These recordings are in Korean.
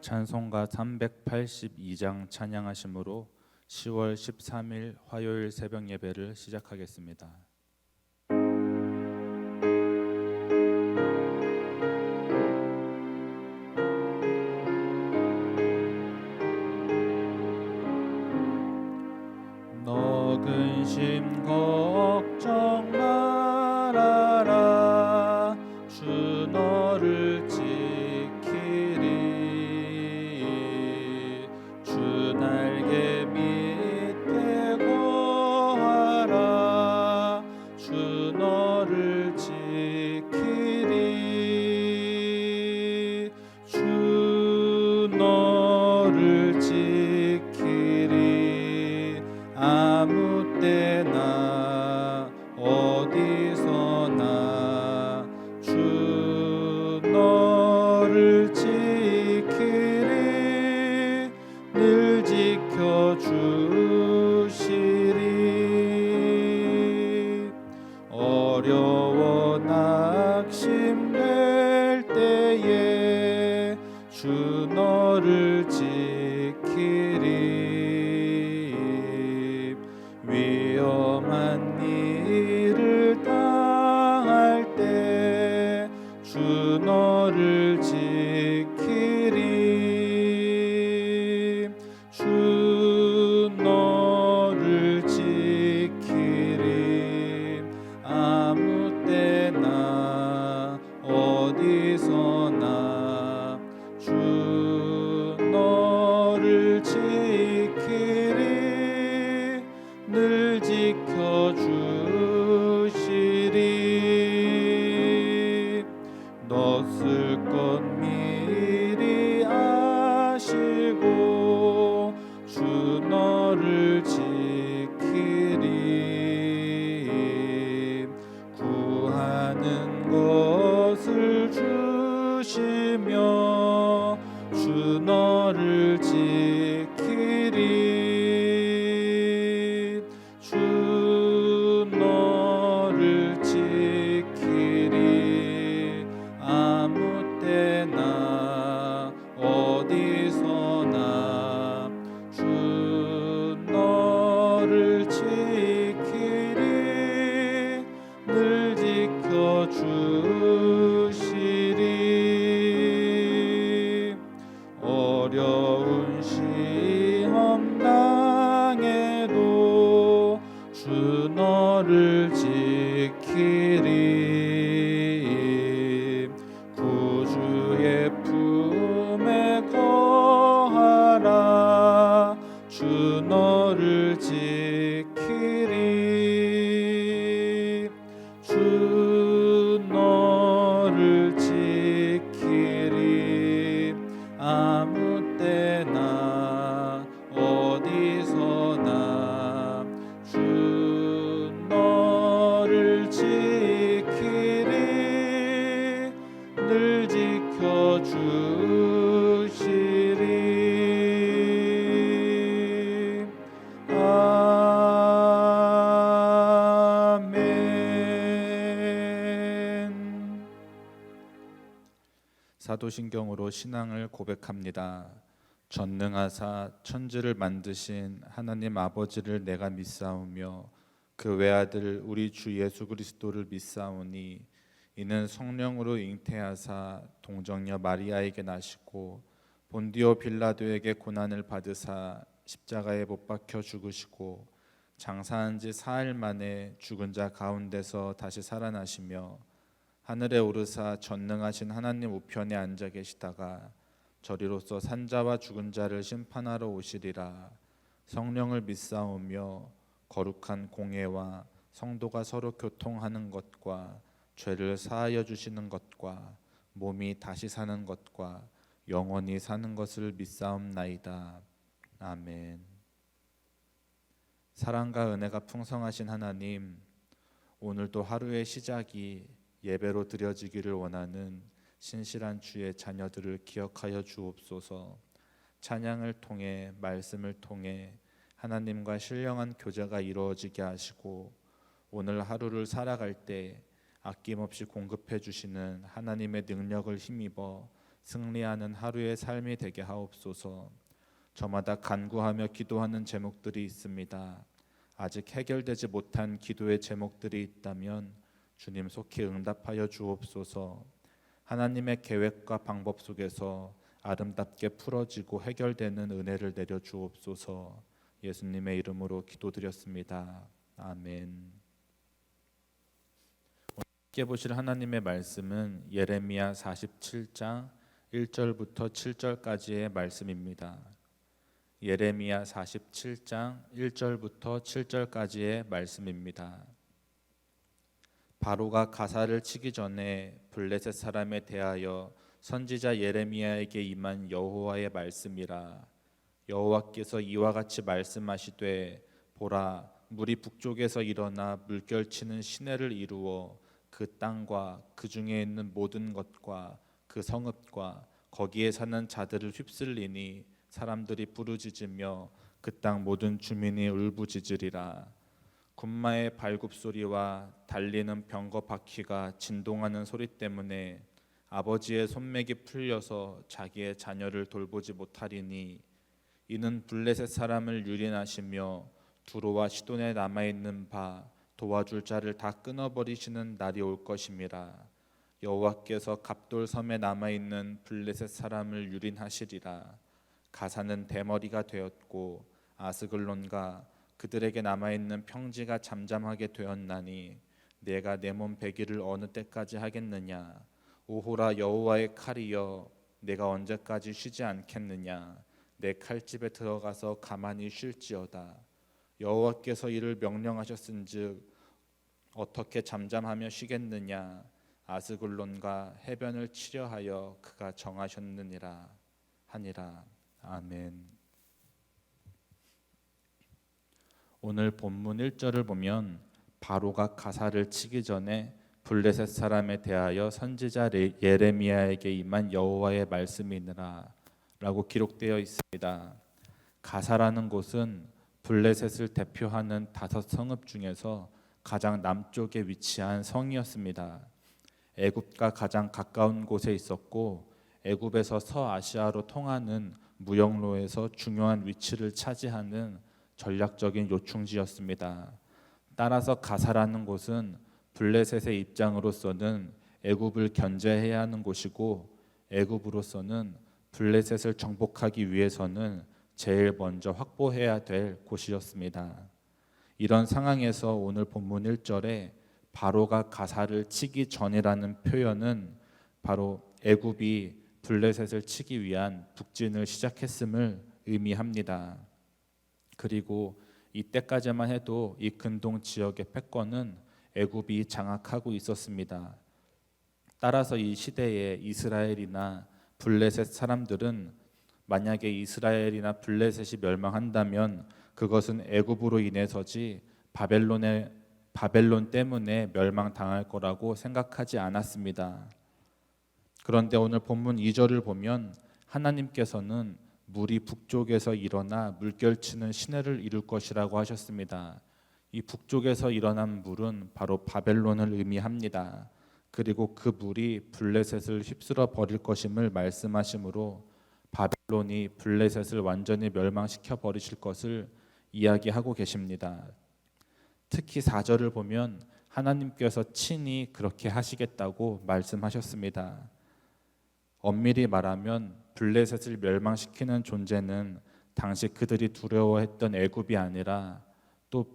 찬송가 382장 찬양하심으로 10월 13일 화요일 새벽 예배를 시작하겠습니다. 너 근심 걱정 말아라. 주 너를 지키리. 주 날개 밑에 거하라. 주 너를 지키리. 주 너를 지키리. 아무 때나 어디서나 주 너를 지키리. 늘 지켜주시리. 어려워 낙심될 때에 주 너를 지키리. 위험한 일을 당할 때 주 너를 지키리. 주 너를 지키리. 아무 때나 어디서나 주 너를 지키리. 늘 지켜주시리. 너 쓸 것 미리 아시고 주 너를 지키리. 구하는 것을 주시며 주 너를 지키리. 주 너를 지키리. 아무 때나 어디서나 주 너를 지키리. 늘 지켜주시리. 어려운 시험 당해도 주 너를 지키리. 구주의 품에 거하라. 주 너를 지키리. 주 너를 지키리. 아무 때나 어디서나 주 너를 지키리. 늘 지켜주시리. 아멘. 사도신경으로 신앙을 고백합니다. 전능하사 천지를 만드신 하나님 아버지를 내가 믿사오며 그 외아들 우리 주 예수 그리스도를 믿사오니 이는 성령으로 잉태하사 동정녀 마리아에게 나시고 본디오 빌라도에게 고난을 받으사 십자가에 못 박혀 죽으시고 장사한 지 사흘 만에 죽은 자 가운데서 다시 살아나시며 하늘에 오르사 전능하신 하나님 우편에 앉아 계시다가 저리로서 산자와 죽은 자를 심판하러 오시리라. 성령을 믿사오며 거룩한 공예와 성도가 서로 교통하는 것과 죄를 사하여 주시는 것과 몸이 다시 사는 것과 영원히 사는 것을 믿사옵나이다. 아멘. 사랑과 은혜가 풍성하신 하나님, 오늘도 하루의 시작이 예배로 드려지기를 원하는 신실한 주의 자녀들을 기억하여 주옵소서. 찬양을 통해 말씀을 통해 하나님과 신령한 교제가 이루어지게 하시고 오늘 하루를 살아갈 때 아낌없이 공급해 주시는 하나님의 능력을 힘입어 승리하는 하루의 삶이 되게 하옵소서. 저마다 간구하며 기도하는 제목들이 있습니다. 아직 해결되지 못한 기도의 제목들이 있다면 주님 속히 응답하여 주옵소서. 하나님의 계획과 방법 속에서 아름답게 풀어지고 해결되는 은혜를 내려 주옵소서. 예수님의 이름으로 기도드렸습니다. 아멘. 함께 보실 하나님의 말씀은 예레미야 47장 1절부터 7절까지의 말씀입니다. 예레미야 47장 1절부터 7절까지의 말씀입니다. 바로가 가사를 치기 전에 블레셋 사람에 대하여 선지자 예레미야에게 임한 여호와의 말씀이라. 여호와께서 이와 같이 말씀하시되 보라, 물이 북쪽에서 일어나 물결치는 시내를 이루어 그 땅과 그 중에 있는 모든 것과 그 성읍과 거기에 사는 자들을 휩쓸리니 사람들이 부르짖으며 그 땅 모든 주민이 울부짖으리라. 군마의 발굽소리와 달리는 병거 바퀴가 진동하는 소리 때문에 아버지의 손맥이 풀려서 자기의 자녀를 돌보지 못하리니 이는 블레셋 사람을 유린하시며 두로와 시돈에 남아있는 바 도와줄 자를 다 끊어버리시는 날이 올 것임이라. 여호와께서 갑돌 섬에 남아있는 블레셋 사람을 유린하시리라. 가사는 대머리가 되었고 아스글론과 그들에게 남아있는 평지가 잠잠하게 되었나니 내가 내 몸 배기를 어느 때까지 하겠느냐. 오호라 여호와의 칼이여, 내가 언제까지 쉬지 않겠느냐. 내 칼집에 들어가서 가만히 쉴지어다. 여호와께서 이를 명령하셨은즉 어떻게 잠잠하며 쉬겠느냐. 아스글론과 해변을 치려하여 그가 정하셨느니라 하니라. 아멘. 오늘 본문 1절을 보면 바로가 가사를 치기 전에 블레셋 사람에 대하여 선지자 예레미야에게 임한 여호와의 말씀이니라 라고 기록되어 있습니다. 가사라는 곳은 블레셋을 대표하는 5 성읍 중에서 가장 남쪽에 위치한 성이었습니다. 애굽과 가장 가까운 곳에 있었고 애굽에서 서아시아로 통하는 무역로에서 중요한 위치를 차지하는 전략적인 요충지였습니다. 따라서 가사라는 곳은 블레셋의 입장으로서는 애굽을 견제해야 하는 곳이고 애굽으로서는 블레셋을 정복하기 위해서는 제일 먼저 확보해야 될 곳이었습니다. 이런 상황에서 오늘 본문 1절에 바로가 가사를 치기 전이라는 표현은 바로 애굽이 블레셋을 치기 위한 북진을 시작했음을 의미합니다. 그리고 이때까지만 해도 이 근동 지역의 패권은 애굽이 장악하고 있었습니다. 따라서 이 시대에 이스라엘이나 블레셋 사람들은 만약에 이스라엘이나 블레셋이 멸망한다면 그것은 애굽으로 인해서지 바벨론 때문에 멸망당할 거라고 생각하지 않았습니다. 그런데 오늘 본문 2절을 보면 하나님께서는 물이 북쪽에서 일어나 물결치는 시내를 이룰 것이라고 하셨습니다. 이 북쪽에서 일어난 물은 바로 바벨론을 의미합니다. 그리고 그 물이 블레셋을 휩쓸어 버릴 것임을 말씀하시므로 바벨론이 블레셋을 완전히 멸망시켜 버리실 것을 이야기하고 계십니다. 특히 4절을 보면 하나님께서 친히 그렇게 하시겠다고 말씀하셨습니다. 엄밀히 말하면 블레셋을 멸망시키는 존재는 당시 그들이 두려워했던 애굽이 아니라 또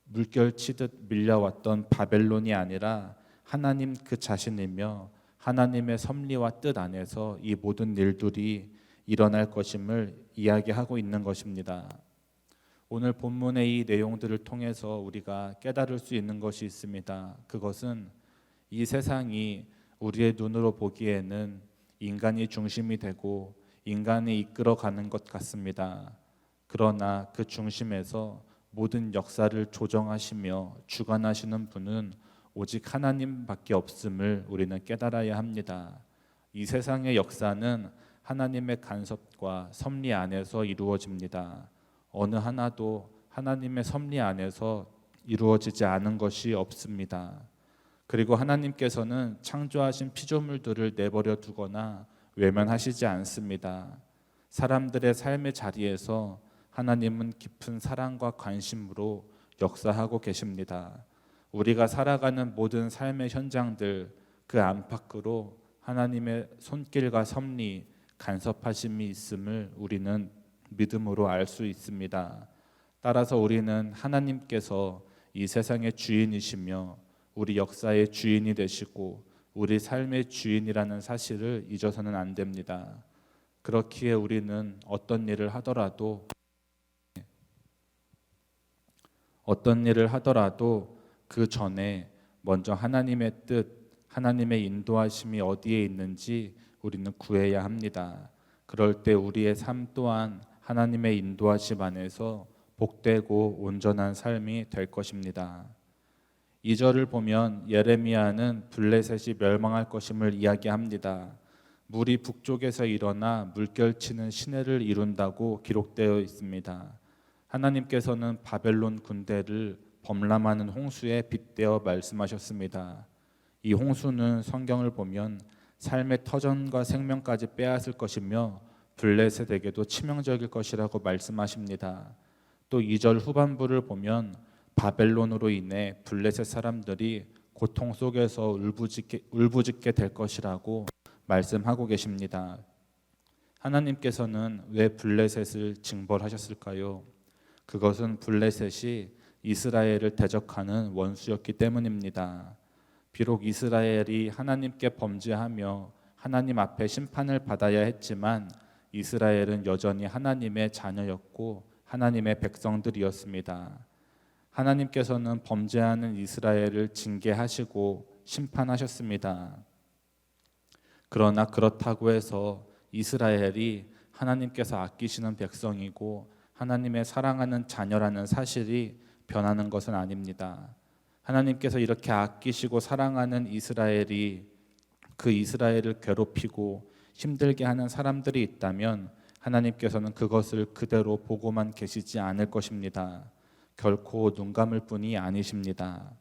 물결치듯 밀려왔던 바벨론이 아니라 하나님 그 자신이며 하나님의 섭리와 뜻 안에서 이 모든 일들이 일어날 것임을 이야기하고 있는 것입니다. 오늘 본문의 이 내용들을 통해서 우리가 깨달을 수 있는 것이 있습니다. 그것은 이 세상이 우리의 눈으로 보기에는 인간이 중심이 되고 인간이 이끌어가는 것 같습니다. 그러나 그 중심에서 모든 역사를 조정하시며 주관하시는 분은 오직 하나님밖에 없음을 우리는 깨달아야 합니다. 이 세상의 역사는 하나님의 간섭과 섭리 안에서 이루어집니다. 어느 하나도 하나님의 섭리 안에서 이루어지지 않은 것이 없습니다. 그리고 하나님께서는 창조하신 피조물들을 내버려 두거나 외면하시지 않습니다. 사람들의 삶의 자리에서 하나님은 깊은 사랑과 관심으로 역사하고 계십니다. 우리가 살아가는 모든 삶의 현장들 그 안팎으로 하나님의 손길과 섭리, 간섭하심이 있음을 우리는 믿음으로 알 수 있습니다. 따라서 우리는 하나님께서 이 세상의 주인이시며 우리 역사의 주인이 되시고 우리 삶의 주인이라는 사실을 잊어서는 안 됩니다. 그렇기에 우리는 어떤 일을 하더라도 그 전에 먼저 하나님의 뜻, 하나님의 인도하심이 어디에 있는지 우리는 구해야 합니다. 그럴 때 우리의 삶 또한 하나님의 인도하심 안에서 복되고 온전한 삶이 될 것입니다. 2절을 보면 예레미야는 블레셋이 멸망할 것임을 이야기합니다. 물이 북쪽에서 일어나 물결치는 시내를 이룬다고 기록되어 있습니다. 하나님께서는 바벨론 군대를 범람하는 홍수에 빗대어 말씀하셨습니다. 이 홍수는 성경을 보면 삶의 터전과 생명까지 빼앗을 것이며 블레셋에게도 치명적일 것이라고 말씀하십니다. 또 2절 후반부를 보면 바벨론으로 인해 블레셋 사람들이 고통 속에서 울부짖게 될 것이라고 말씀하고 계십니다. 하나님께서는 왜 블레셋을 징벌하셨을까요? 그것은 블레셋이 이스라엘을 대적하는 원수였기 때문입니다. 비록 이스라엘이 하나님께 범죄하며 하나님 앞에 심판을 받아야 했지만 이스라엘은 여전히 하나님의 자녀였고 하나님의 백성들이었습니다. 하나님께서는 범죄하는 이스라엘을 징계하시고 심판하셨습니다. 그러나 그렇다고 해서 이스라엘이 하나님께서 아끼시는 백성이고 하나님의 사랑하는 자녀라는 사실이 변하는 것은 아닙니다. 하나님께서 이렇게 아끼시고 사랑하는 이스라엘이 그 이스라엘을 괴롭히고 힘들게 하는 사람들이 있다면 하나님께서는 그것을 그대로 보고만 계시지 않을 것입니다. 결코 눈 감을 뿐이 아니십니다.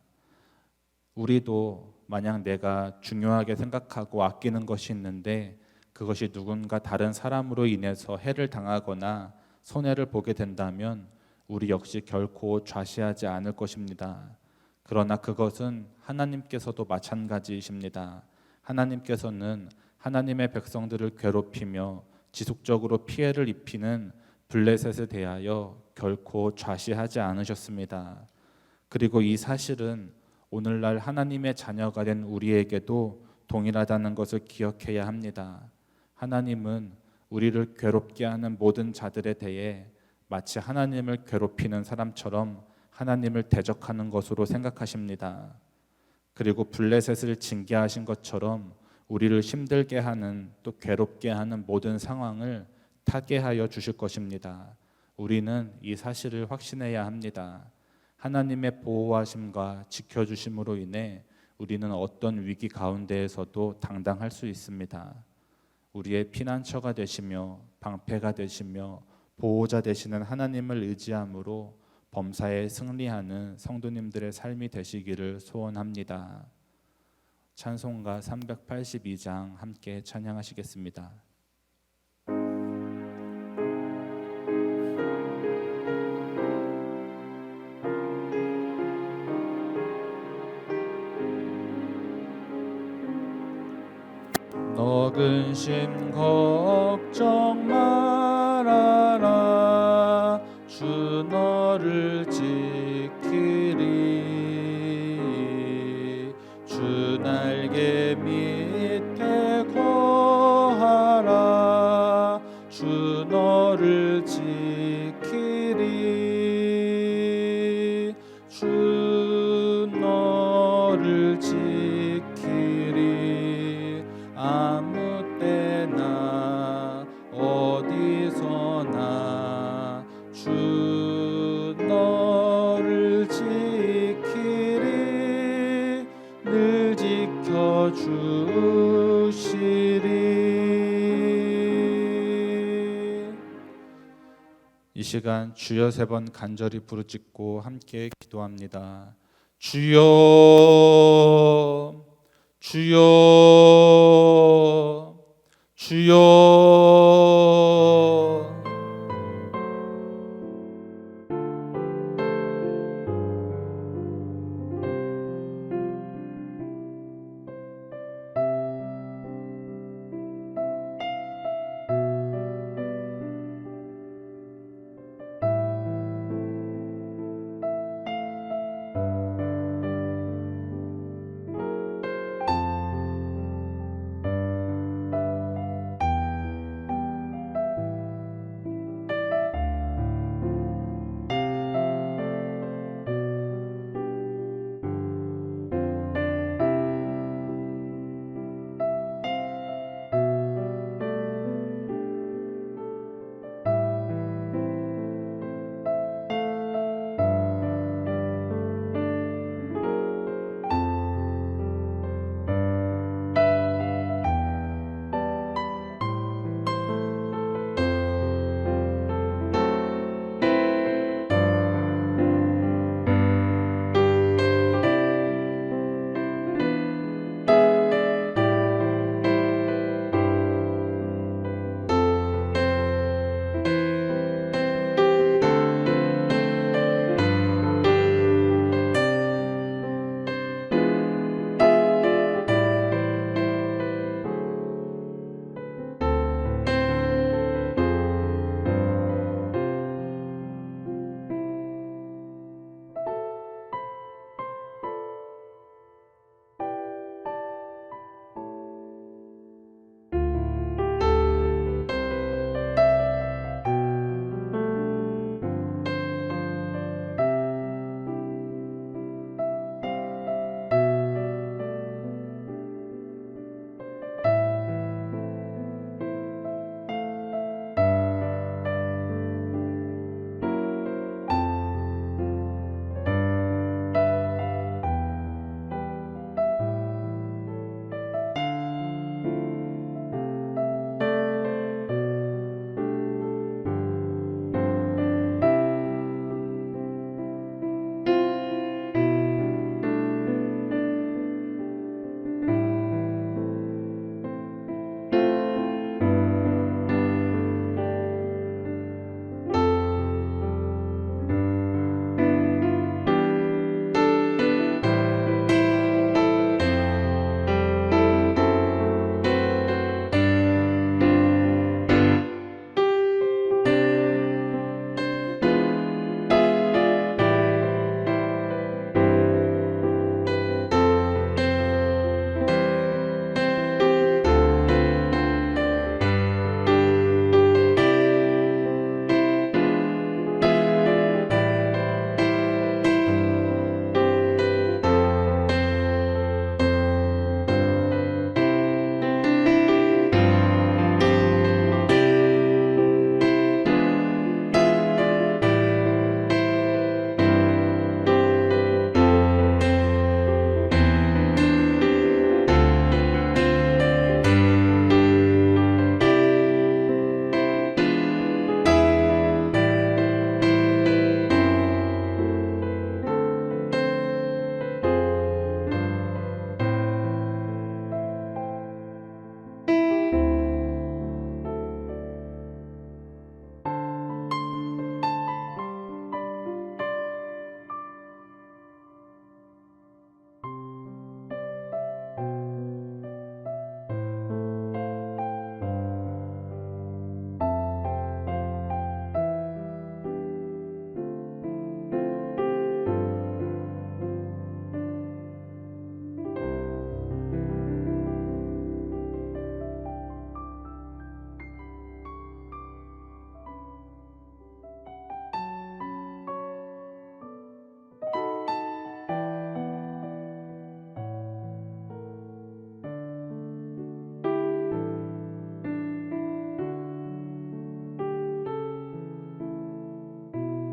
우리도 만약 내가 중요하게 생각하고 아끼는 것이 있는데 그것이 누군가 다른 사람으로 인해서 해를 당하거나 손해를 보게 된다면 우리 역시 결코 좌시하지 않을 것입니다. 그러나 그것은 하나님께서도 마찬가지이십니다. 하나님께서는 하나님의 백성들을 괴롭히며 지속적으로 피해를 입히는 블레셋에 대하여 결코 좌시하지 않으셨습니다. 그리고 이 사실은 오늘날 하나님의 자녀가 된 우리에게도 동일하다는 것을 기억해야 합니다. 하나님은 우리를 괴롭게 하는 모든 자들에 대해 마치 하나님을 괴롭히는 사람처럼 하나님을 대적하는 것으로 생각하십니다. 그리고 블레셋을 징계하신 것처럼 우리를 힘들게 하는 또 괴롭게 하는 모든 상황을 타개하여 주실 것입니다. 우리는 이 사실을 확신해야 합니다. 하나님의 보호하심과 지켜주심으로 인해 우리는 어떤 위기 가운데에서도 당당할 수 있습니다. 우리의 피난처가 되시며 방패가 되시며 보호자 되시는 하나님을 의지함으로 범사에 승리하는 성도님들의 삶이 되시기를 소원합니다. 찬송가 382장 함께 찬양하시겠습니다. 너 근심 걱정 말아라 주 너를 지키리 주 날개 밑에 거하라 주 너를 지키리 주 너를 지키리 아무 때나 어디서나 주 너를 지키리 늘 지켜주시리. 이 시간 주여 3번 간절히 부르짖고 함께 기도합니다. 주여 주여 주여